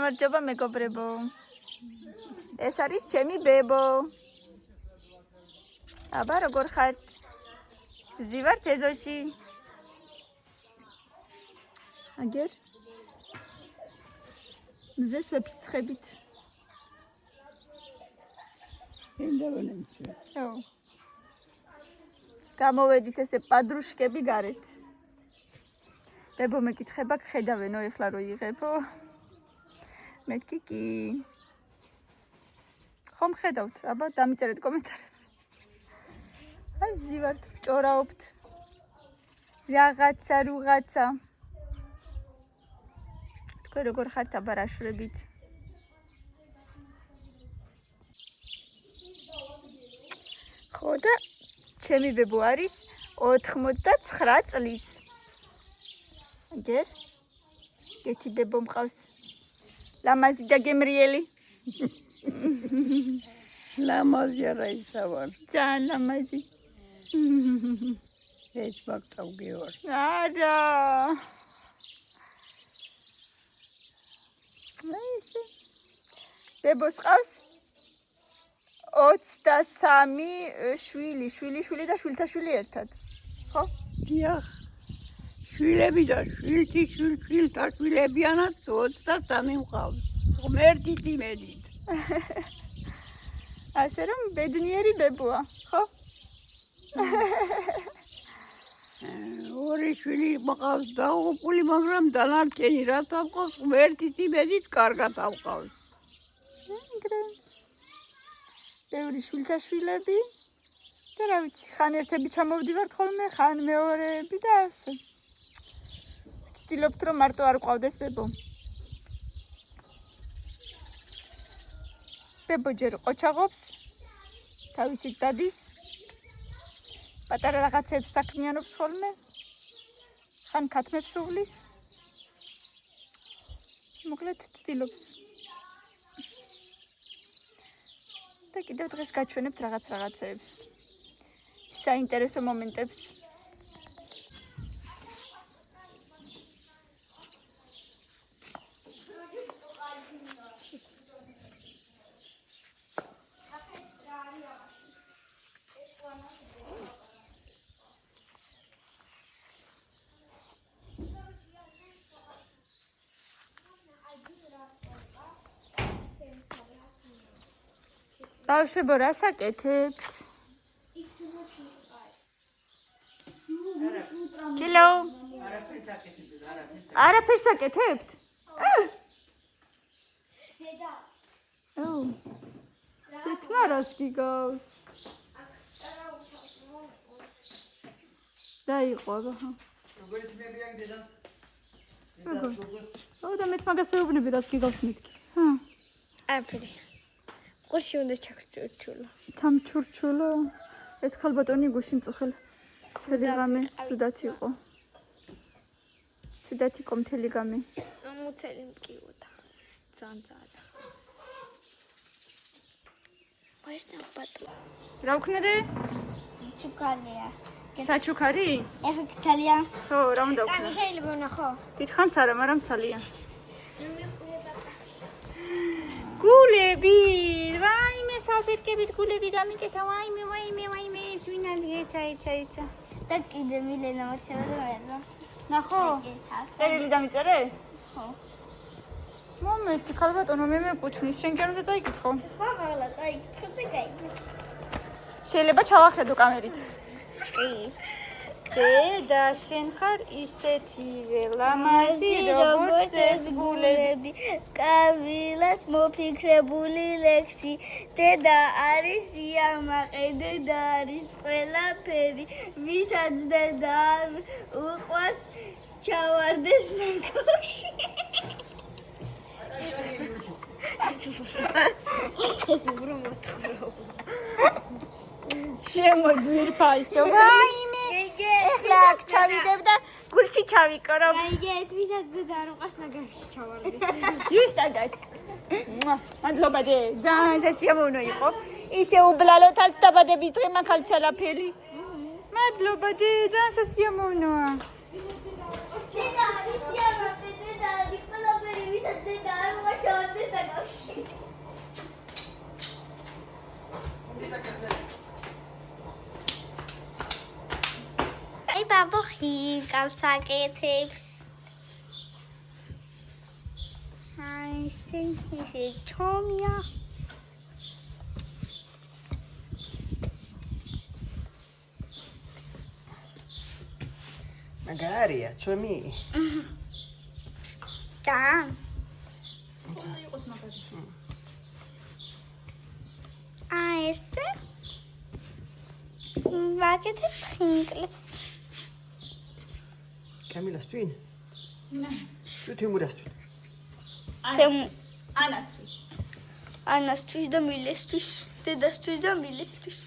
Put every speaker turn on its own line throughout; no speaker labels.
გამარჯობა მეგობრებო. ეს არის ჩემი ბებო. აბა როგორ ხართ? ვზივართ ეზოში. აგერ მზეს ვეფიცხებით. გამოვედით ესე პადრუშკები გარეთ. ბებო მეკითხება გხედავენო ეხლა რო იღებო. მეთქი კი. ხომ ხედავთ? აბა დამიწერეთ კომენტარებში. აი ვზივართ, ვჭორაობთ. რაღაცა. თქვენ როგორ ხართ აბა რაშურებით? ხო და ჩემი ბებო არის 89 წლის. აგერ? გეთი ბებო მყავს. ლამაზი და გემრიელი.
ლამაზი არა ისა ვარ.
ძალიან ლამაზი.
ეს მაგტავგი ვარ.
არა. ესე. ბებოს ყავს 23 შვილი და შვილთაშვილი ერთად. ხო?
დიახ. შვილები და შვილთაშვილებიანაც 23 მყავს. ღმერთით იმედით.
ასე რომ ბედნიერი ბებოა, ხო?
ორი შვილი მყავს დაღუპული, მაგრამ დანარჩენი რაც ავყავს, ღმერთით იმედით კარგად ავყავს. ბევრი შვილთაშვილები და რა ვიცი, ხან ერთები ჩამოვდივართ ხოლმე, ხან მეორეები და ასე.
ვცდილობთ რომ მარტო არ ყავდეს ბებო. ბებო ჯერ ყოჩაღობს, თავისით დადის. პატარა რაღაცებს საქმიანობს ხოლმე. ხან ქათმებს უვლის. მოკლედ ცდილობს. და კიდევ დღეს გაჩვენებთ რაღაცეებს. საინტერესო მომენტებს. ბავშვებო, რას აკეთებთ? კილო? არაფერს აკეთებთ? დედა. ო. დედა რას გიგავს? დაიყო, აბა.
როგორი თმები აქვს დედას?
ო და მეც მაგას ეუბნები რას გიგავს მეთქი.
არაფერი. ყურში უნდა ჩაქჩურჩულო.
თამჩურჩულო. ეს ხალბატონი გუშინ წუხელ. ცელი გამე სუდაც იყო. სუდაც იყო მთელი გამე.
მუცელი მკიოდა. ძალიან. ვაჟნა ბატო.
რა ვქნები?
ჩუქარია.
საჩუქარი?
ეხა ძალიან.
ხო, რა უნდა ვქნა?
კანი შეიძლება ვნახო.
დიდხანს არა, მაგრამ ძალიან. გულები, ვაიმე საფეთქებით გულები გამიკეთა, ვაიმე, ზვინალია, ჩაიცა.
და კიდე მილენა მოჩება და მერლა.
ნახო? წერილი დამიწერე?
ხო.
მომეცი, ხალბატონო, მე მეკუთვნის, შენ კი არ უნდა წაიკითხო.
ხო, მაღლა წაიკითხე და გაიგე.
შეიძლება ჩავახედო კამერით.
კი.
დედა, შენ ხარ ისეთივე ლამაზი, როგორც ეს გულები.
კავილას მოფიქრებული ლექსი. დედა არის იამაყე, დედა არის ყველაფერი. ვისაც დედა არ უყვარს, ჩავარდეს ნაკოში. ეს უბრალოდ მოთხრობ.
შემოძვირფასო, ვაიმე. ეხლა აქ ჩავიდებ და გულში ჩავიკრობ.
გაიგეთ, ვისაც დედა არ უყვარს, ნაკაში ჩავარდეს.
ზუსტად. მადლობა დე, ძალიან სასიამოვნო იყო. ისე უბლალო თალს დაბადების დღე მაგალითად არაფერი. მადლობა დე, ძალიან სასიამოვნოა.
დედა არის იამაყე, დედა არის ყველაფერი, ვისაც დედა არ უყვარს, ფინკალს აკეთებს. აი ისე ჩომია.
მაგარია, ჩემი.
და
იყოს მაგარი.
აი ესე ვაკეთებ ფინკალს.
კამილას twin?
ნე.
თუ თემურას twin?
ანასთვის.
ანასთვის და მილესთვის, დედასთვის და მილესთვის.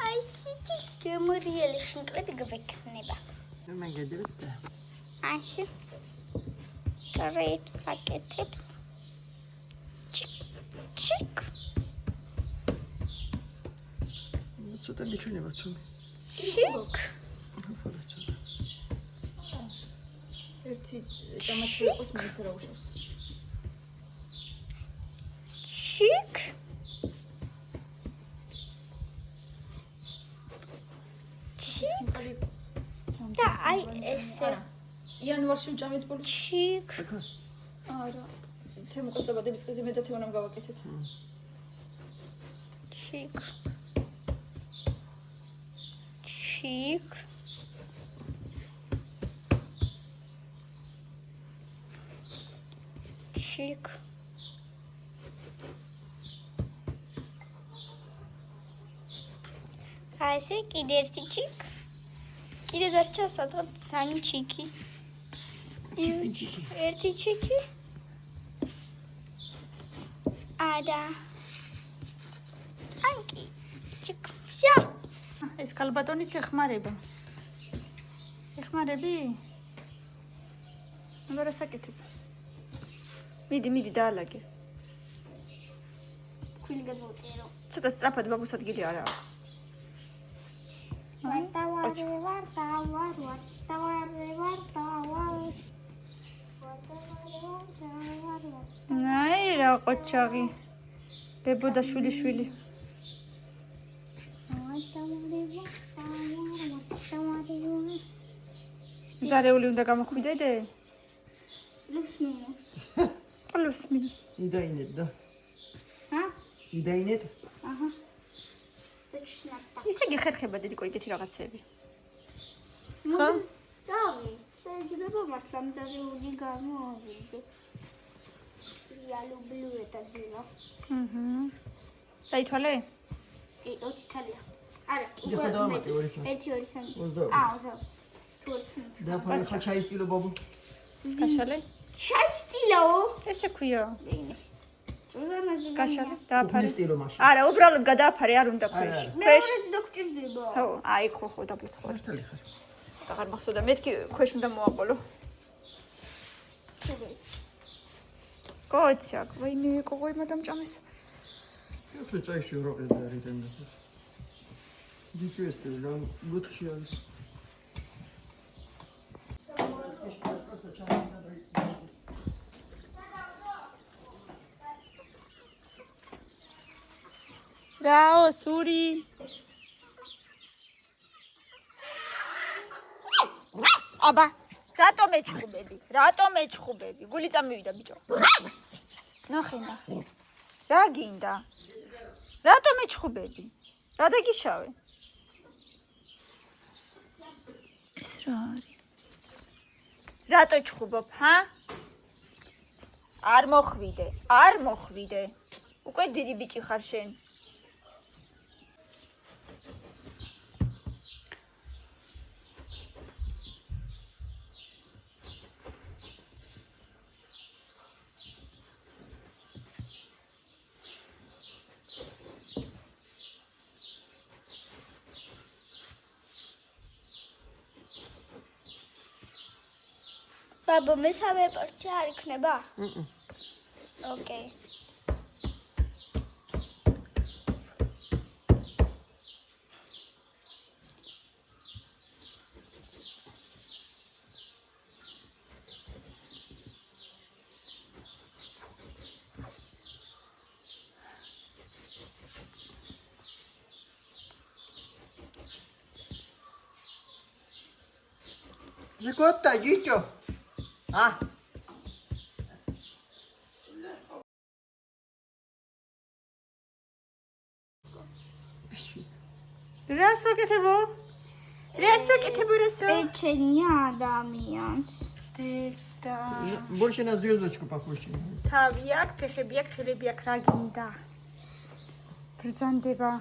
აი ისეთი გემრიელი ფინკალები გვექნება.
მაგადეთ.
ასე ტრებს აკეთებს. ჩიკ.
ცოტა მიჩვენება ჩემი.
ჩიკ.
ერთი დამატებული იყოს მაინც რა უშავს.
ჩიკ.
სიმყალი
და აი ესე
იანვარში უჭამეთ ბოლოს.
ჩიკ.
არა. თემუყას დაბადების დღეზე მე და თევანამ გავაკეთეთ.
ჩიკ. ჩიკ. ჩიკ. აი ესე კიდე ერთი ჩიკ. კიდე დარჩა სადღაც 3 ჩიკი. ერთი ჩიკი. არა. ანკი. ჩიკ. შა.
ეს კალბატონიც ეხმარება. ეხმარები? მაგარ ასაკეთებ.
მიდი დაალაგე.
ქვილი გადმოვწერო.
ცოტა სწრაფად ბაბუს ადგილი არა აქვს. აი რა ყოჩაღი. ბებო და შვილი. ზარეული უნდა გამოხვიდე? პლუს მინუს.
იდაინეთ და.
ჰა?
იდაინეთ?
აჰა.
ისე გეხერხება დიდი კოიგეთი რაღაცები.
ხო? დავი, შეიძლება მართლა მზარეული გამოვიდე. Я люблю это дело.
დაითვალე?
კი, 20 წელია. არა,
ეხლა დავამატე 2 წელი.
1-2 წელი.
22.
თუ 20 წელი.
და ფანა ხა ჩაისტილო ბაბუ.
გაშალე?
ჩაისტილო?
ესე ქვია.
ზოგადად
გაშალე? დააფარე.ისტილო
მაშინ.
არა, უბრალოდ გადააფარე, არ უნდა ქვეშ. ქვეშ.
მეორეც დაგჭირდება.
ხო, აი ხო დაბლოცხო.
მართალი ხარ.
აღარ მახსოვდა, მეთქი ქვეშ უნდა მოაყოლო. კოჩაკ, ვაიმე, კოღოი მადამჭამეს.
ეხლა წაიში როყე და რიტენდა. დიჩეს და გუთში არის.
რაო, სური. აბა, რატომ ეჩხუბები? გული წამივიდა ბიჭო. ნახე. რა გინდა? რატომ ეჩხუბები? რა დაგიშავე? ეს რა არის? რატო ჩხუბობ, ჰა? არ მოხვიდე. უკვე დიდი ბიჭი ხარ შენ.
ბაბა, მესამე პორცია არ იქნება? ოკეი.
Zgota, dzicio. Ah.
რას ვაკეთებო?
ეჩენია ადამიანს.
დედა.
Больше на звездочку похож.
თავი აქვს, ფეხები აქვს, ხელები აქვს, რა გინდა? ბრძანდება.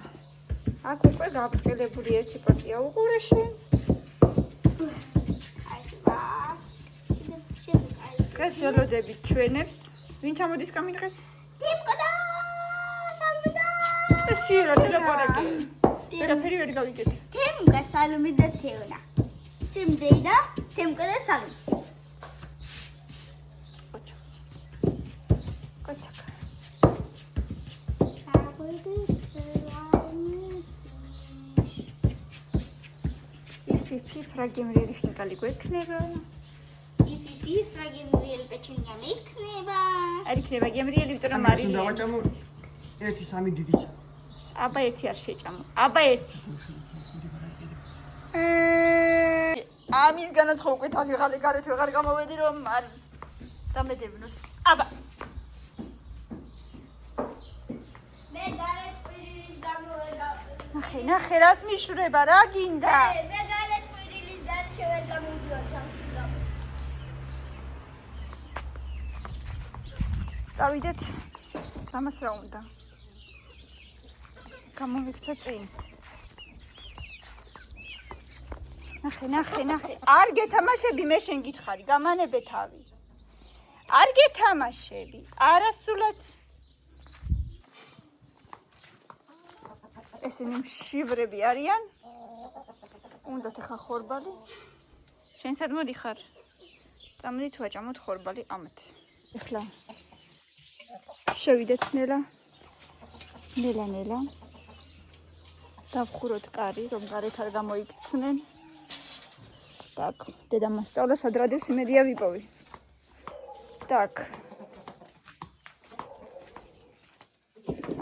აქ უკვე გაბრტყელებული ერთი პატია უყურე შენ. დღეს ველოდებით ჩვენებს. ვინ ჩამოდის კამი დღეს?
ტიმკოდა სალმიდა
ესე რა ტელეფონები. ვერაფერი ვერ გავიგეთ.
ტიმკა სალმიდა თეუნა ტიმდეიდა ტიმკოდა სალმ
კოჩაკ. ფიფი ფრაგემრიელი ხინკალი გვექნება.
იფიფი ფრაგემრიელი პეჩენია მეიქნება
არ იქნება გემრიელი, იმიტომ რომ
Am
არის.
să facem 1 დიდიცა.
აბა ერთი არ შეჭამო. აბა ერთი. ამისგანაც ხო უკვე თალი ღალი გარეთ ვეღარ გამოვედი რომ არ დამედებნოს. აბა
მე გარეთ ყვირილის გამოვედა
ნახე რას მიშვრება რა გინდა?
მე გარეთ ყვირილის გარშე ვერ გამოვიდოდი
წავიდეთ. ამას რა უნდა? გამოვიქცა წინ. ნახე. არ გეთამაშები, მე შენ გითხარი, გამანებე თავი. არ გეთამაშები, არასულაც. ესენი მშივრები არიან. უნდათ ახლა ხორბალი. შენ სად მოდიხარ? წამოდით ვაჭამოთ ხორბალი ამათ. ეხლა შევიდეთ ნელა. დავხუროთ კარი, რომ გარეთ არ გამოიქცნენ. так, დედა მასწავლა სად რადიოს იმედია ვიპოვი. так.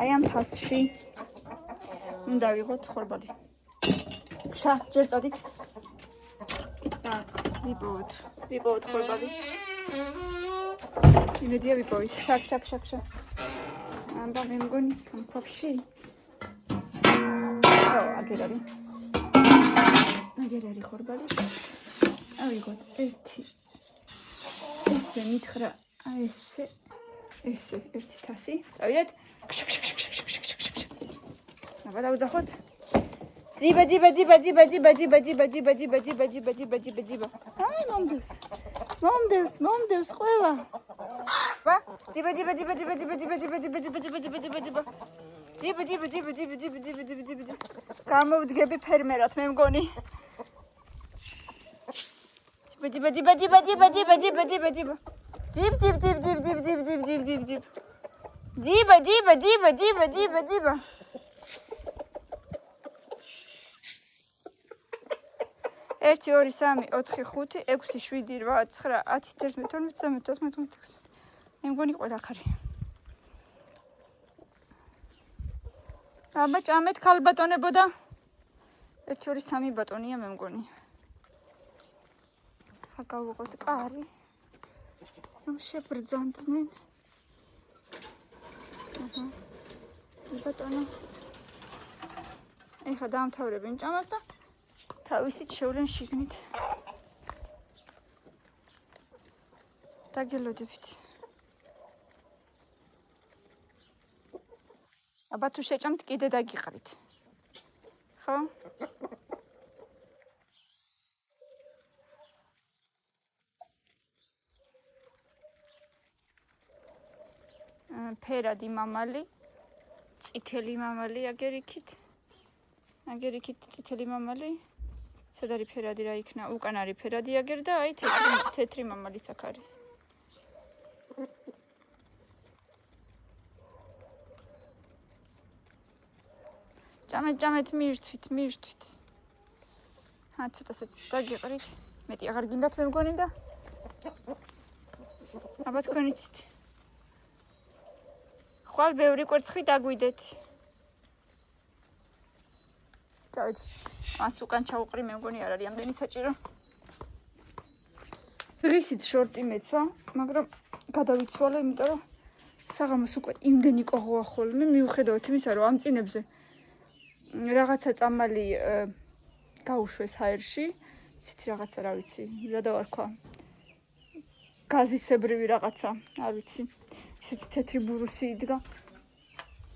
აი ამ თასში უნდა ვიღოთ ხორბალი. შა, ჯერ წადით. так, ვიპოვოთ ხორბალი. იმედია ვიპოვით. შაკ. აბა მე მგონი ამ ფაფში. აგერ არის ხორბალი. ავიღოთ ერთი. ესე მითხრა, ესე ერთი თასი. დავიდეთ. აბა დავუძახოთ. ძიბა. აი მომდევს ყველა. აბა ძიბა. ძიბ. გამოვდგები ფერმერად მე მგონი. ძიბ. ძიბ. 1 2 3 4 5 6 7 8 9 10 11 12 13 14 15 მე მგონი ყველა ხარი. აბა ჭამეთ ქალბატონებოდა. 1 2 3 ბატონია მე მგონი. ხა გავუყოთ კარი. რომ შებრძანდნენ. ბატონო. ეხა დაამთავრებენ ჭამას და თავისით შევლენ შიგნით. დაგელოდებით. აბა თუ შეჭამთ კიდე დაგიყრით. ხო? ფერადი მამალი, წითელი მამალი აგერ იქით წითელი მამალი. სად არის ფერადი რა იქნა? უკან არის ფერადი აგერ და აი თეთრი მამალიც აქ არის. ჭამეთ მირთვით. ცოტასაც დაგიყრით. მეტი აღარ გინდათ მე მგონი და აბა თქვენ იცით. ხვალ ბევრი კვერცხი დაგვიდეთ. წავით. მას უკან ჩაუყრი მე მგონი არ არის ამდენი საჭირო.
დღისით შორტი მეცვა, მაგრამ გადავიცვალე, იმიტომ რომ საღამოს უკვე იმდენი ყოღოა ხოლმე, მიუხედავად იმისა, რომ ამ წინებზე რაღაცა წამალი გაუშვეს ჰაერში, ისეთი რაღაცა, რა ვიცი, რა დავარქვა. გაზისებრივი რაღაცა, არ ვიცი. ისეთი თეთრი ბურუსი იდგა.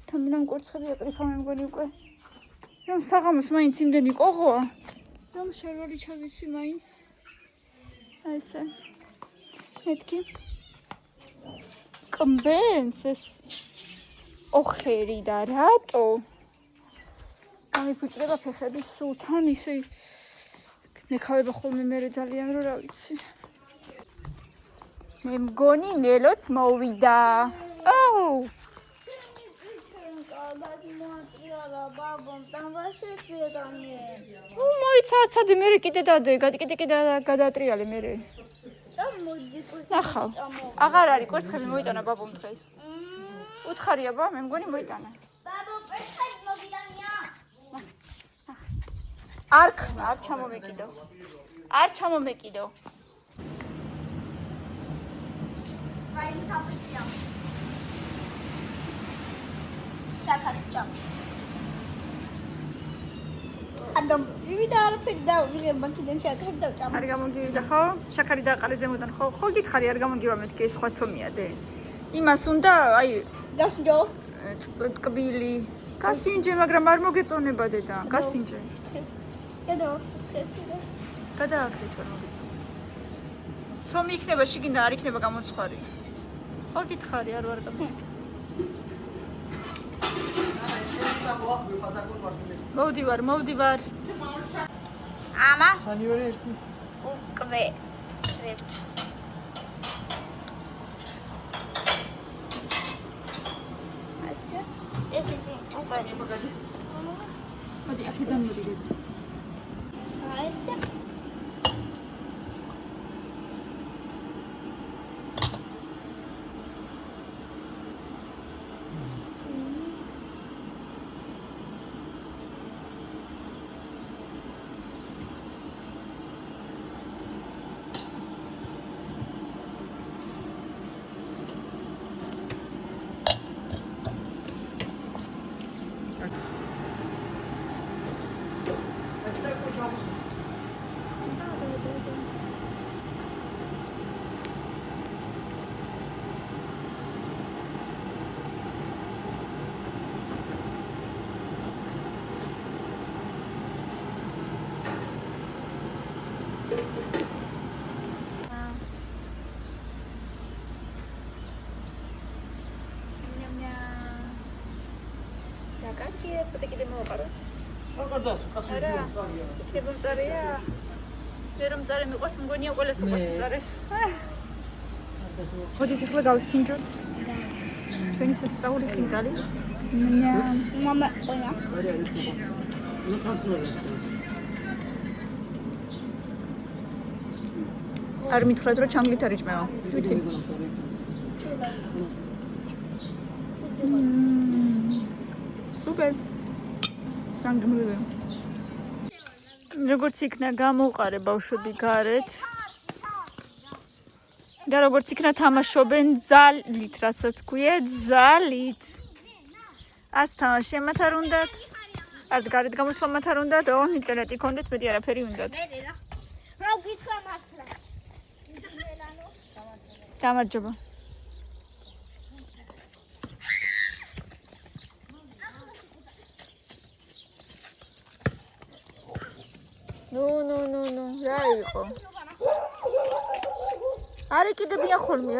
თამბინან კურცხები აკრიფა მე მგონი უკვე. რომ საღამოს მაინც იმდენი ყოღოა, რომ შარვალი ჩავიცვი მაინც. აი ესე. მეთქი. კმბენს ეს ოხერი და რატო? გამიფუჭდება ფეხები სულთან ისე მეკავება ხოლმე მე ძალიან რომ რა ვიცი. მე მგონი ნელოც მოვიდა. აუ! მოიცაცადი მე კიდე დადე, კიდე გადაატრიალე მე. ნახავ. აღარ არის კვერცხები მოიტანა ბაბომ დღეს. უთხარია ბა, მე მგონი მოიტანა.
ბაბო, კვერცხები მოგიტანია.
არ ჩამომეკიდო. არ ჩამომეკიდო.
რაიმ საფუძია. შაქარს ჭამ. ადომ, ვიდა არაფერი დავიღებ მაგიდან შაქარი დავჭამ.
არ გამოგივიდა ხო? შაქარი დააყარე ზემოდან ხო? ხო გითხარი არ გამოგივა მეთქი ეს სხვა ცომია დე. იმას უნდა აი
გასინჯო.
ტკბილი. გასინჯე, მაგრამ არ მოგეწონება დედა. გასინჯე. გადააკრით ვერ მოგეწონება. ცომი იქნება შიგნით და არ იქნება გამოცხარი. ხო გითხარი არ ვარ გამეთქი. მოვდივარ.
ამა
სანიორი ერთი.
უკვე რევთ. ასე ესეთი უკვე
მოდი აქედან მოდიდე.
ესე
კაცია, ცოტა კიდე მოვაყაროთ.
აკარდას, კაცი
არა.
წარია.
იქნება მწარეა. მე რომ მწარე მიყვარს, მგონია ყველას უყვარს მწარე. მოდით ახლა გავსინჯოთ. ჩვენი სასწაული ხინკალი.
მამა ყონა.
წარია იქნება. ნუ კონტროლი.
არ მითხრათ რომ ჩამგლით არ იჭმევა. ვიცი. სუპერ. სანგმრიო. როგორც იქნა გამოუყარე ბავშვები გარეთ. და როგორც იქნა თამაშობენ ძალით, რასაც ქვია, ძალით. არც თამაში მათ არ უნდათ. არც გარეთ გამოსვლა მათ არ უნდათ, ინტერნეტი ქონდეთ, მეტი არაფერი უნდათ.
რა გითხრა მართლა?
გამარჯობა. ნუ, რა იყო? არ ეკიდებიან ხოლმე.